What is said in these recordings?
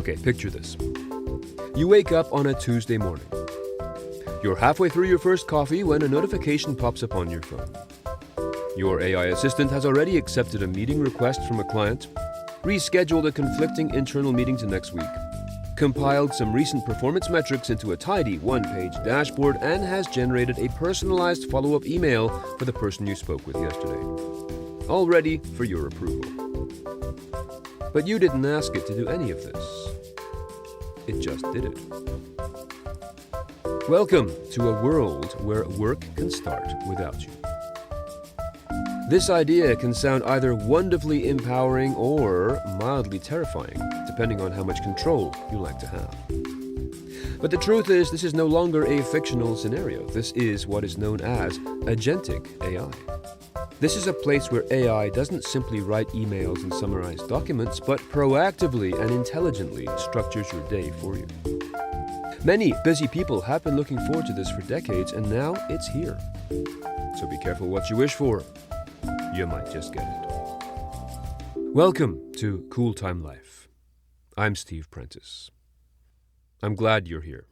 Okay, picture this. You wake up on a Tuesday morning. You're halfway through your first coffee when a notification pops up on your phone. Your AI assistant has already accepted a meeting request from a client, rescheduled a conflicting internal meeting to next week, compiled some recent performance metrics into a tidy one-page dashboard, and has generated a personalized follow-up email for the person you spoke with yesterday. All ready for your approval. But you didn't ask it to do any of this. It just did it. Welcome to a world where work can start without you. This idea can sound either wonderfully empowering or mildly terrifying, depending on how much control you like to have. But the truth is, this is no longer a fictional scenario. This is what is known as Agentic AI. This is a place where AI doesn't simply write emails and summarize documents, but proactively and intelligently structures your day for you. Many busy people have been looking forward to this for decades, and now it's here. So be careful what you wish for. You might just get it. Welcome to Cool Time Life. I'm Steve Prentice. I'm glad you're here.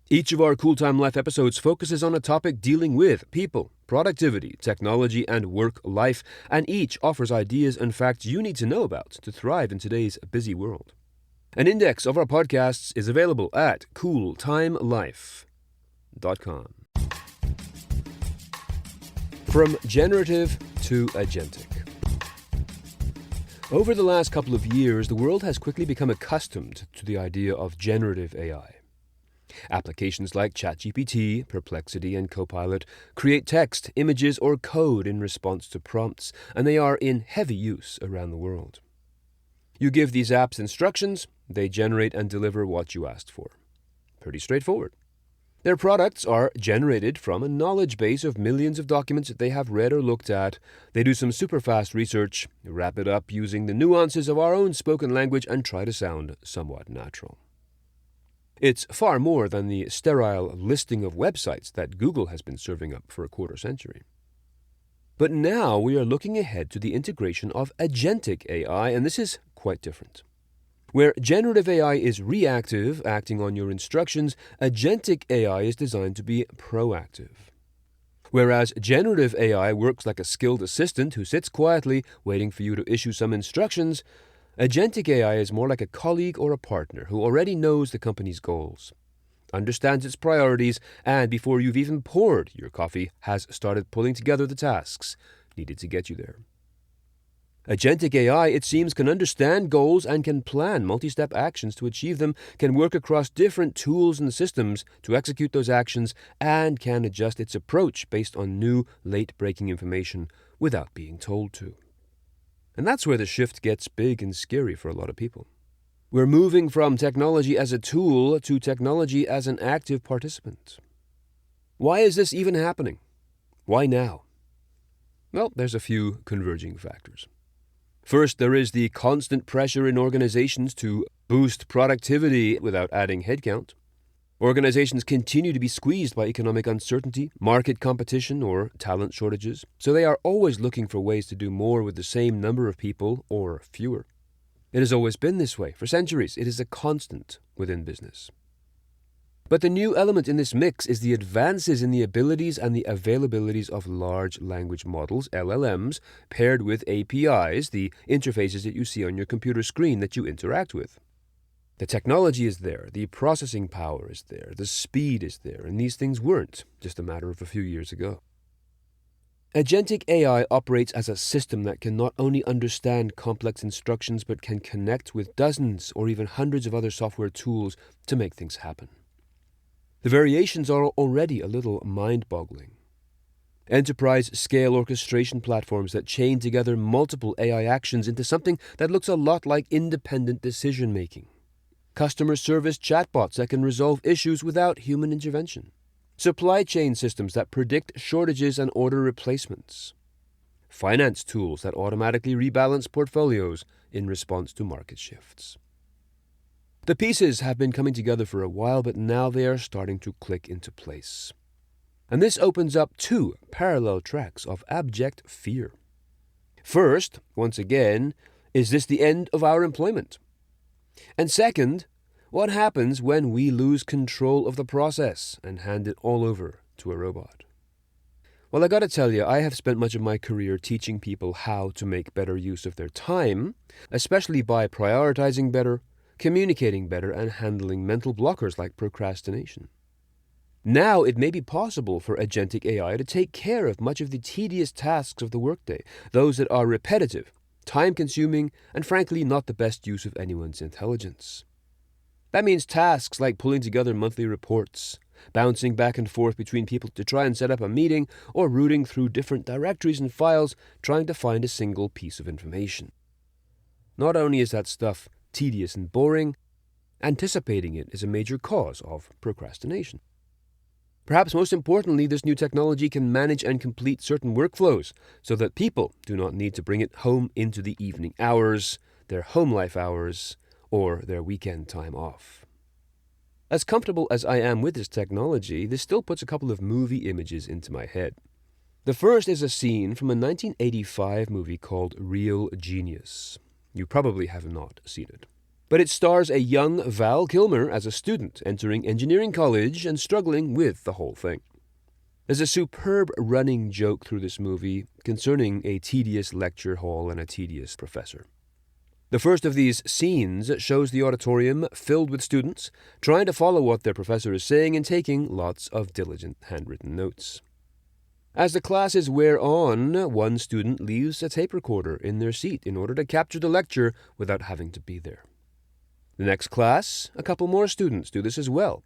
Each of our Cool Time Life episodes focuses on a topic dealing with people, productivity, technology, and work life, and each offers ideas and facts you need to know about to thrive in today's busy world. An index of our podcasts is available at cooltimelife.com. From generative to agentic. Over the last couple of years, the world has quickly become accustomed to the idea of generative AI. Applications like ChatGPT, Perplexity, and Copilot create text, images, or code in response to prompts, and they are in heavy use around the world. You give these apps instructions, they generate and deliver what you asked for. Pretty straightforward. Their products are generated from a knowledge base of millions of documents that they have read or looked at. They do some super fast research, wrap it up using the nuances of our own spoken language, and try to sound somewhat natural. It's far more than the sterile listing of websites that Google has been serving up for a quarter century. But now we are looking ahead to the integration of Agentic AI, and this is quite different. Where generative AI is reactive, acting on your instructions, Agentic AI is designed to be proactive. Whereas generative AI works like a skilled assistant who sits quietly, waiting for you to issue some instructions, Agentic AI is more like a colleague or a partner who already knows the company's goals, understands its priorities, and before you've even poured your coffee, has started pulling together the tasks needed to get you there. Agentic AI, it seems, can understand goals and can plan multi-step actions to achieve them, can work across different tools and systems to execute those actions, and can adjust its approach based on new, late-breaking information without being told to. And that's where the shift gets big and scary for a lot of people. We're moving from technology as a tool to technology as an active participant. Why is this even happening? Why now? Well, there's a few converging factors. First, there is the constant pressure in organizations to boost productivity without adding headcount. Organizations continue to be squeezed by economic uncertainty, market competition, or talent shortages, so they are always looking for ways to do more with the same number of people or fewer. It has always been this way. For centuries, it is a constant within business. But the new element in this mix is the advances in the abilities and the availabilities of large language models, LLMs, paired with APIs, the interfaces that you see on your computer screen that you interact with. The technology is there, the processing power is there, the speed is there, and these things weren't just a matter of a few years ago. Agentic AI operates as a system that can not only understand complex instructions but can connect with dozens or even hundreds of other software tools to make things happen. The variations are already a little mind-boggling. Enterprise-scale orchestration platforms that chain together multiple AI actions into something that looks a lot like independent decision-making. Customer service chatbots that can resolve issues without human intervention. Supply chain systems that predict shortages and order replacements. Finance tools that automatically rebalance portfolios in response to market shifts. The pieces have been coming together for a while, but now they are starting to click into place. And this opens up two parallel tracks of abject fear. First, once again, is this the end of our employment? And second, what happens when we lose control of the process and hand it all over to a robot? Well, I gotta tell you, I have spent much of my career teaching people how to make better use of their time, especially by prioritizing better, communicating better, and handling mental blockers like procrastination. Now it may be possible for Agentic AI to take care of much of the tedious tasks of the workday, those that are repetitive, time-consuming, and frankly not the best use of anyone's intelligence. That means tasks like pulling together monthly reports, bouncing back and forth between people to try and set up a meeting, or rooting through different directories and files trying to find a single piece of information. Not only is that stuff tedious and boring, anticipating it is a major cause of procrastination. Perhaps most importantly, this new technology can manage and complete certain workflows so that people do not need to bring it home into the evening hours, their home life hours, or their weekend time off. As comfortable as I am with this technology, this still puts a couple of movie images into my head. The first is a scene from a 1985 movie called Real Genius. You probably have not seen it. But it stars a young Val Kilmer as a student entering engineering college and struggling with the whole thing. There's a superb running joke through this movie concerning a tedious lecture hall and a tedious professor. The first of these scenes shows the auditorium filled with students trying to follow what their professor is saying and taking lots of diligent handwritten notes. As the classes wear on, one student leaves a tape recorder in their seat in order to capture the lecture without having to be there. The next class, a couple more students do this as well.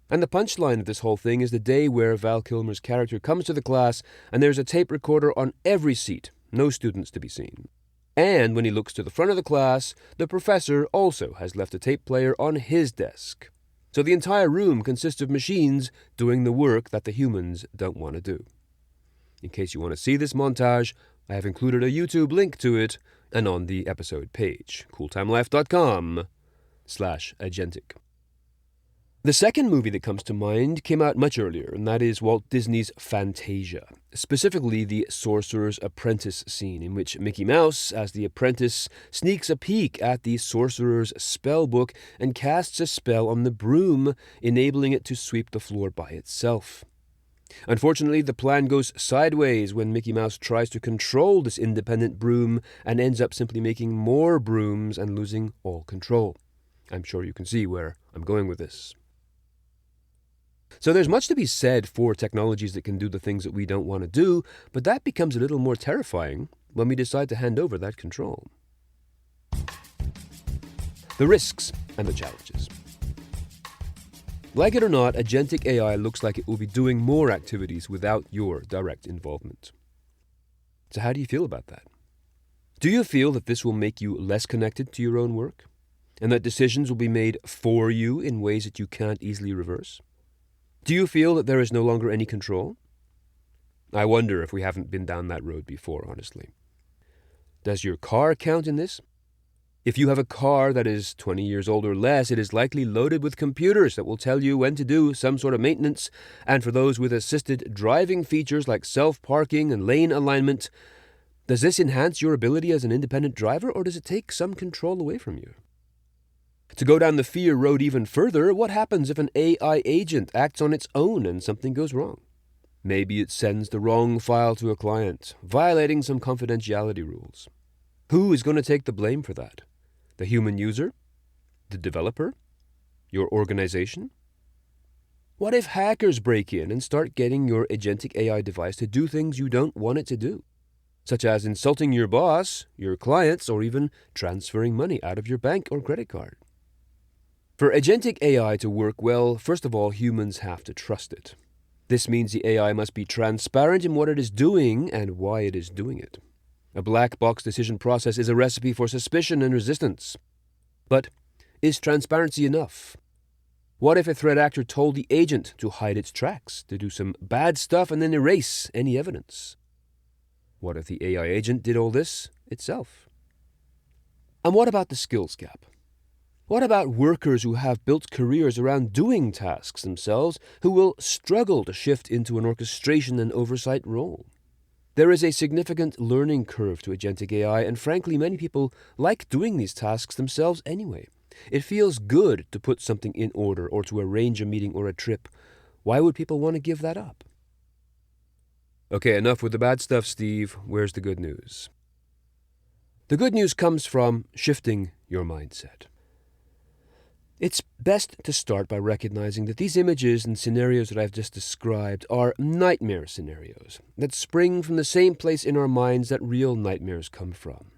And the punchline of this whole thing is the day where Val Kilmer's character comes to the class and there's a tape recorder on every seat, no students to be seen. And when he looks to the front of the class, the professor also has left a tape player on his desk. So the entire room consists of machines doing the work that the humans don't want to do. In case you want to see this montage, I have included a YouTube link to it and on the episode page, cooltimelife.com/agentic. The second movie that comes to mind came out much earlier, and that is Walt Disney's Fantasia, specifically the Sorcerer's Apprentice scene, in which Mickey Mouse, as the apprentice, sneaks a peek at the sorcerer's spell book and casts a spell on the broom, enabling it to sweep the floor by itself. Unfortunately, the plan goes sideways when Mickey Mouse tries to control this independent broom and ends up simply making more brooms and losing all control. I'm sure you can see where I'm going with this. So there's much to be said for technologies that can do the things that we don't want to do, but that becomes a little more terrifying when we decide to hand over that control. The risks and the challenges. Like it or not, Agentic AI looks like it will be doing more activities without your direct involvement. So how do you feel about that? Do you feel that this will make you less connected to your own work? And that decisions will be made for you in ways that you can't easily reverse? Do you feel that there is no longer any control? I wonder if we haven't been down that road before, honestly. Does your car count in this? If you have a car that is 20 years old or less, it is likely loaded with computers that will tell you when to do some sort of maintenance, and for those with assisted driving features like self-parking and lane alignment, does this enhance your ability as an independent driver, or does it take some control away from you? To go down the fear road even further, what happens if an AI agent acts on its own and something goes wrong? Maybe it sends the wrong file to a client, violating some confidentiality rules. Who is going to take the blame for that? The human user? The developer? Your organization? What if hackers break in and start getting your Agentic AI device to do things you don't want it to do, such as insulting your boss, your clients, or even transferring money out of your bank or credit card? For Agentic AI to work well, first of all, humans have to trust it. This means the AI must be transparent in what it is doing and why it is doing it. A black box decision process is a recipe for suspicion and resistance. But is transparency enough? What if a threat actor told the agent to hide its tracks, to do some bad stuff and then erase any evidence? What if the AI agent did all this itself? And what about the skills gap? What about workers who have built careers around doing tasks themselves, who will struggle to shift into an orchestration and oversight role? There is a significant learning curve to Agentic AI, and frankly, many people like doing these tasks themselves anyway. It feels good to put something in order or to arrange a meeting or a trip. Why would people want to give that up? Okay, enough with the bad stuff, Steve. Where's the good news? The good news comes from shifting your mindset. It's best to start by recognizing that these images and scenarios that I've just described are nightmare scenarios that spring from the same place in our minds that real nightmares come from.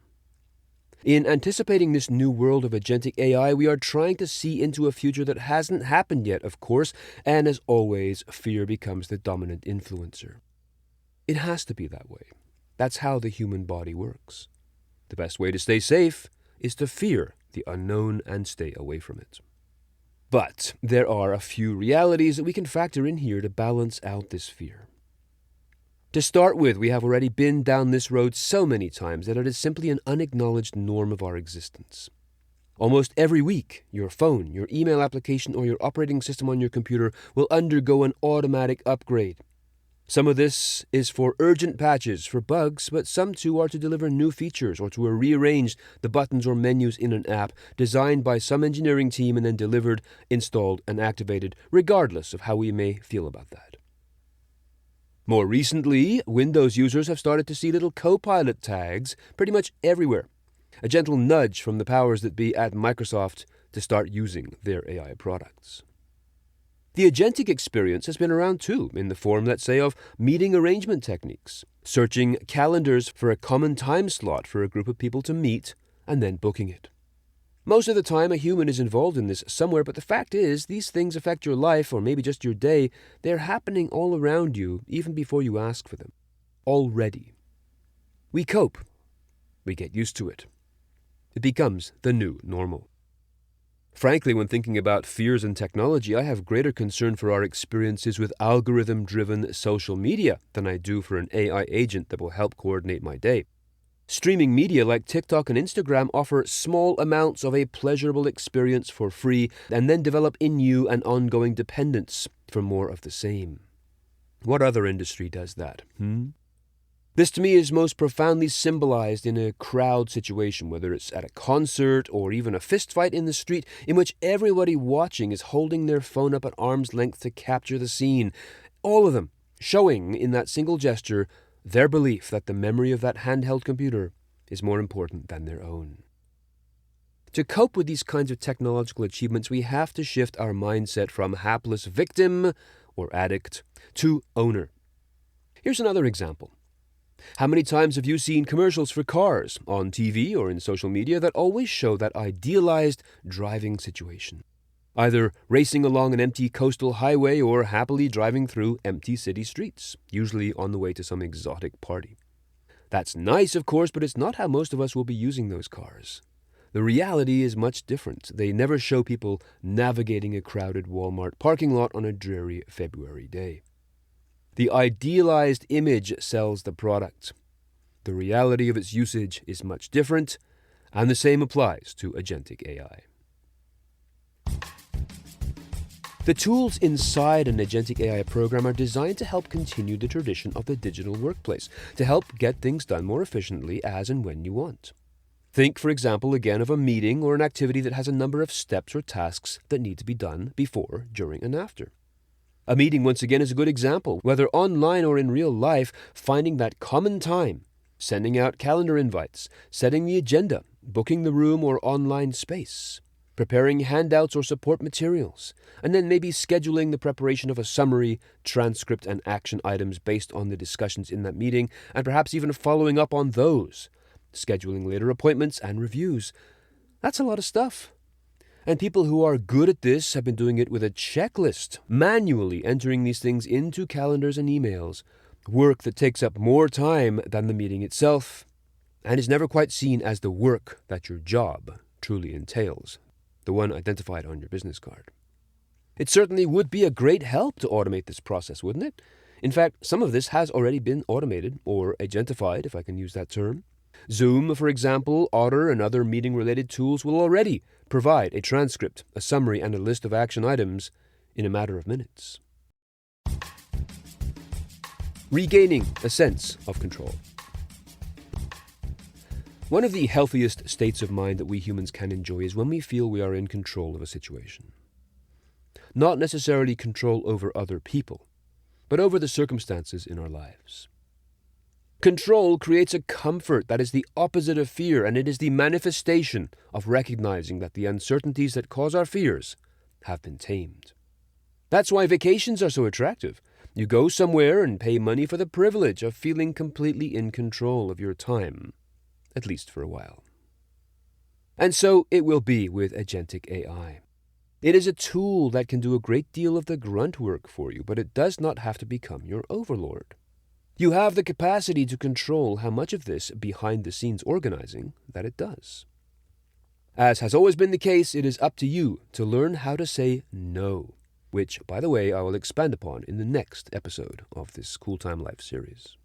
In anticipating this new world of agentic AI, we are trying to see into a future that hasn't happened yet, of course, and as always, fear becomes the dominant influencer. It has to be that way. That's how the human body works. The best way to stay safe is to fear the unknown and stay away from it. But there are a few realities that we can factor in here to balance out this fear. To start with, we have already been down this road so many times that it is simply an unacknowledged norm of our existence. Almost every week, your phone, your email application, or your operating system on your computer will undergo an automatic upgrade. Some of this is for urgent patches for bugs, but some too are to deliver new features or to rearrange the buttons or menus in an app designed by some engineering team and then delivered, installed, and activated, regardless of how we may feel about that. More recently, Windows users have started to see little Copilot tags pretty much everywhere, a gentle nudge from the powers that be at Microsoft to start using their AI products. The agentic experience has been around too, in the form, let's say, of meeting arrangement techniques, searching calendars for a common time slot for a group of people to meet, and then booking it. Most of the time, a human is involved in this somewhere, but the fact is, these things affect your life, or maybe just your day. They're happening all around you, even before you ask for them. Already. We cope. We get used to it. It becomes the new normal. Frankly, when thinking about fears in technology, I have greater concern for our experiences with algorithm-driven social media than I do for an AI agent that will help coordinate my day. Streaming media like TikTok and Instagram offer small amounts of a pleasurable experience for free and then develop in you an ongoing dependence for more of the same. What other industry does that? This to me is most profoundly symbolized in a crowd situation, whether it's at a concert or even a fistfight in the street, in which everybody watching is holding their phone up at arm's length to capture the scene. All of them showing in that single gesture their belief that the memory of that handheld computer is more important than their own. To cope with these kinds of technological achievements, we have to shift our mindset from hapless victim or addict to owner. Here's another example. How many times have you seen commercials for cars on TV or in social media that always show that idealized driving situation? Either racing along an empty coastal highway or happily driving through empty city streets, usually on the way to some exotic party. That's nice, of course, but it's not how most of us will be using those cars. The reality is much different. They never show people navigating a crowded Walmart parking lot on a dreary February day. The idealized image sells the product. The reality of its usage is much different, and the same applies to agentic AI. The tools inside an agentic AI program are designed to help continue the tradition of the digital workplace, to help get things done more efficiently as and when you want. Think, for example, again of a meeting or an activity that has a number of steps or tasks that need to be done before, during, and after. A meeting, once again, is a good example. Whether online or in real life, finding that common time, sending out calendar invites, setting the agenda, booking the room or online space, preparing handouts or support materials, and then maybe scheduling the preparation of a summary, transcript, and action items based on the discussions in that meeting, and perhaps even following up on those, scheduling later appointments and reviews. That's a lot of stuff. And people who are good at this have been doing it with a checklist, manually entering these things into calendars and emails, work that takes up more time than the meeting itself, and is never quite seen as the work that your job truly entails, the one identified on your business card. It certainly would be a great help to automate this process, wouldn't it? In fact, some of this has already been automated, or agentified, if I can use that term. Zoom, for example, Otter, and other meeting-related tools will already provide a transcript, a summary, and a list of action items in a matter of minutes. Regaining a sense of control. One of the healthiest states of mind that we humans can enjoy is when we feel we are in control of a situation. Not necessarily control over other people, but over the circumstances in our lives. Control creates a comfort that is the opposite of fear, and it is the manifestation of recognizing that the uncertainties that cause our fears have been tamed. That's why vacations are so attractive. You go somewhere and pay money for the privilege of feeling completely in control of your time, at least for a while. And so it will be with Agentic AI. It is a tool that can do a great deal of the grunt work for you, but it does not have to become your overlord. You have the capacity to control how much of this behind-the-scenes organizing that it does. As has always been the case, it is up to you to learn how to say no, which, by the way, I will expand upon in the next episode of this Cool Time Life series.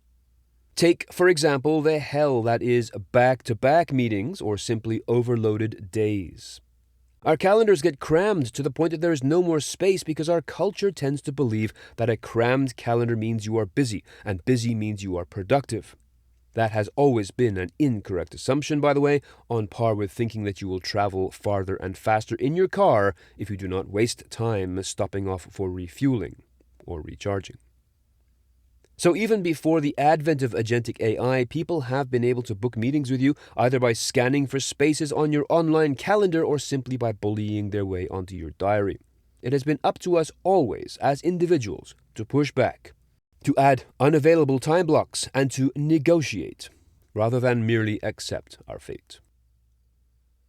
Take, for example, the hell that is back-to-back meetings or simply overloaded days. Our calendars get crammed to the point that there is no more space because our culture tends to believe that a crammed calendar means you are busy, and busy means you are productive. That has always been an incorrect assumption, by the way, on par with thinking that you will travel farther and faster in your car if you do not waste time stopping off for refueling or recharging. So even before the advent of Agentic AI, people have been able to book meetings with you either by scanning for spaces on your online calendar or simply by bullying their way onto your diary. It has been up to us always, as individuals, to push back, to add unavailable time blocks, and to negotiate, rather than merely accept our fate.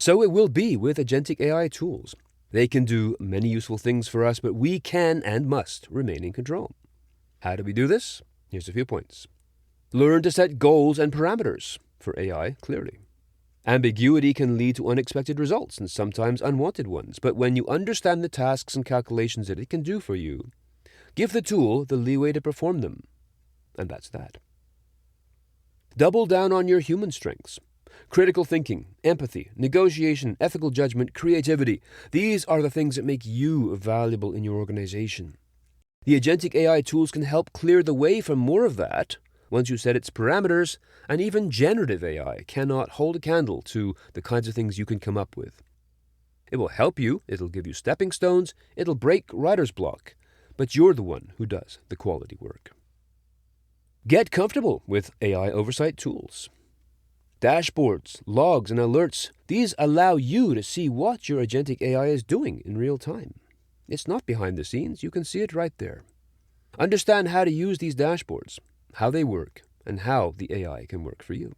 So it will be with Agentic AI tools. They can do many useful things for us, but we can and must remain in control. How do we do this? Here's a few points. Learn to set goals and parameters for AI clearly. Ambiguity can lead to unexpected results and sometimes unwanted ones, but when you understand the tasks and calculations that it can do for you, give the tool the leeway to perform them. And that's that. Double down on your human strengths. Critical thinking, empathy, negotiation, ethical judgment, creativity. These are the things that make you valuable in your organization. The Agentic AI tools can help clear the way for more of that once you set its parameters, and even generative AI cannot hold a candle to the kinds of things you can come up with. It will help you, it'll give you stepping stones, it'll break writer's block, but you're the one who does the quality work. Get comfortable with AI oversight tools. Dashboards, logs, and alerts, these allow you to see what your Agentic AI is doing in real time. It's not behind the scenes, you can see it right there. Understand how to use these dashboards, how they work, and how the AI can work for you.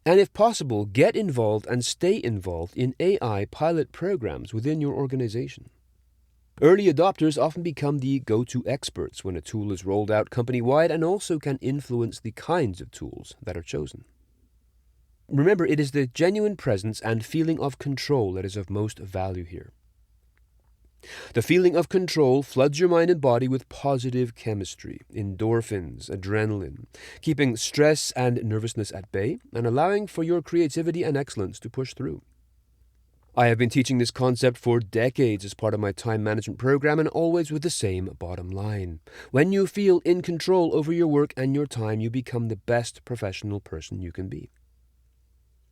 And if possible, get involved and stay involved in AI pilot programs within your organization. Early adopters often become the go-to experts when a tool is rolled out company-wide and also can influence the kinds of tools that are chosen. Remember, it is the genuine presence and feeling of control that is of most value here. The feeling of control floods your mind and body with positive chemistry, endorphins, adrenaline, keeping stress and nervousness at bay and allowing for your creativity and excellence to push through. I have been teaching this concept for decades as part of my time management program, and always with the same bottom line. When you feel in control over your work and your time, you become the best professional person you can be.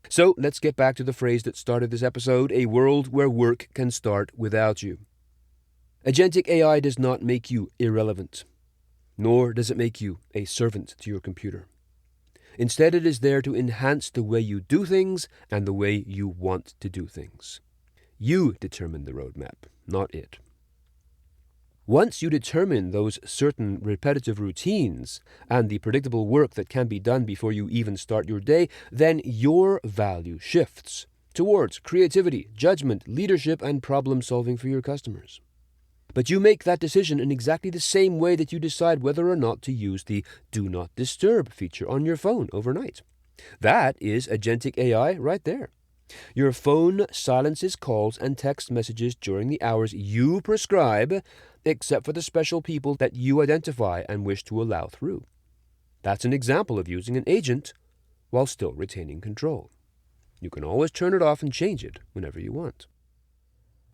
So let's get back to the phrase that started this episode, a world where work can start without you. Agentic AI does not make you irrelevant, nor does it make you a servant to your computer. Instead, it is there to enhance the way you do things and the way you want to do things. You determine the roadmap, not it. Once you determine those certain repetitive routines and the predictable work that can be done before you even start your day, then your value shifts towards creativity, judgment, leadership, and problem solving for your customers. But you make that decision in exactly the same way that you decide whether or not to use the Do Not Disturb feature on your phone overnight. That is Agentic AI right there. Your phone silences calls and text messages during the hours you prescribe, except for the special people that you identify and wish to allow through. That's an example of using an agent while still retaining control. You can always turn it off and change it whenever you want.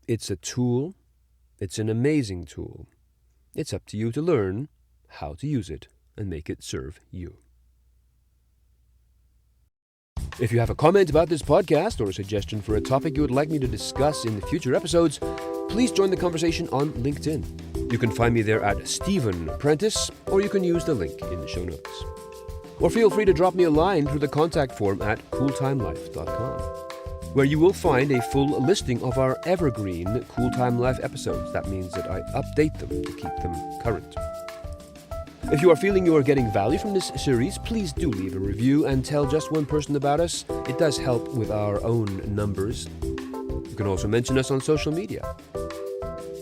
It's a tool. It's an amazing tool. It's up to you to learn how to use it and make it serve you. If you have a comment about this podcast or a suggestion for a topic you would like me to discuss in future episodes, please join the conversation on LinkedIn. You can find me there at Stephen Prentice, or you can use the link in the show notes. Or feel free to drop me a line through the contact form at cooltimelife.com, where you will find a full listing of our evergreen Cool Time Life episodes. That means that I update them to keep them current. If you are feeling you are getting value from this series, please do leave a review and tell just one person about us. It does help with our own numbers. You can also mention us on social media.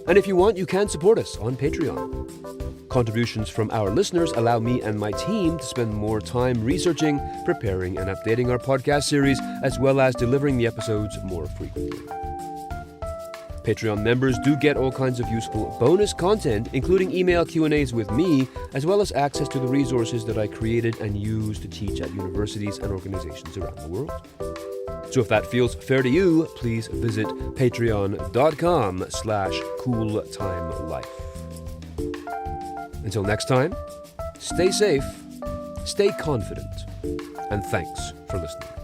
And if you want, you can support us on Patreon. Contributions from our listeners allow me and my team to spend more time researching, preparing, and updating our podcast series, as well as delivering the episodes more frequently. Patreon members do get all kinds of useful bonus content, including email Q&As with me, as well as access to the resources that I created and use to teach at universities and organizations around the world. So if that feels fair to you, please visit patreon.com/cooltimelife. Until next time, stay safe, stay confident, and thanks for listening.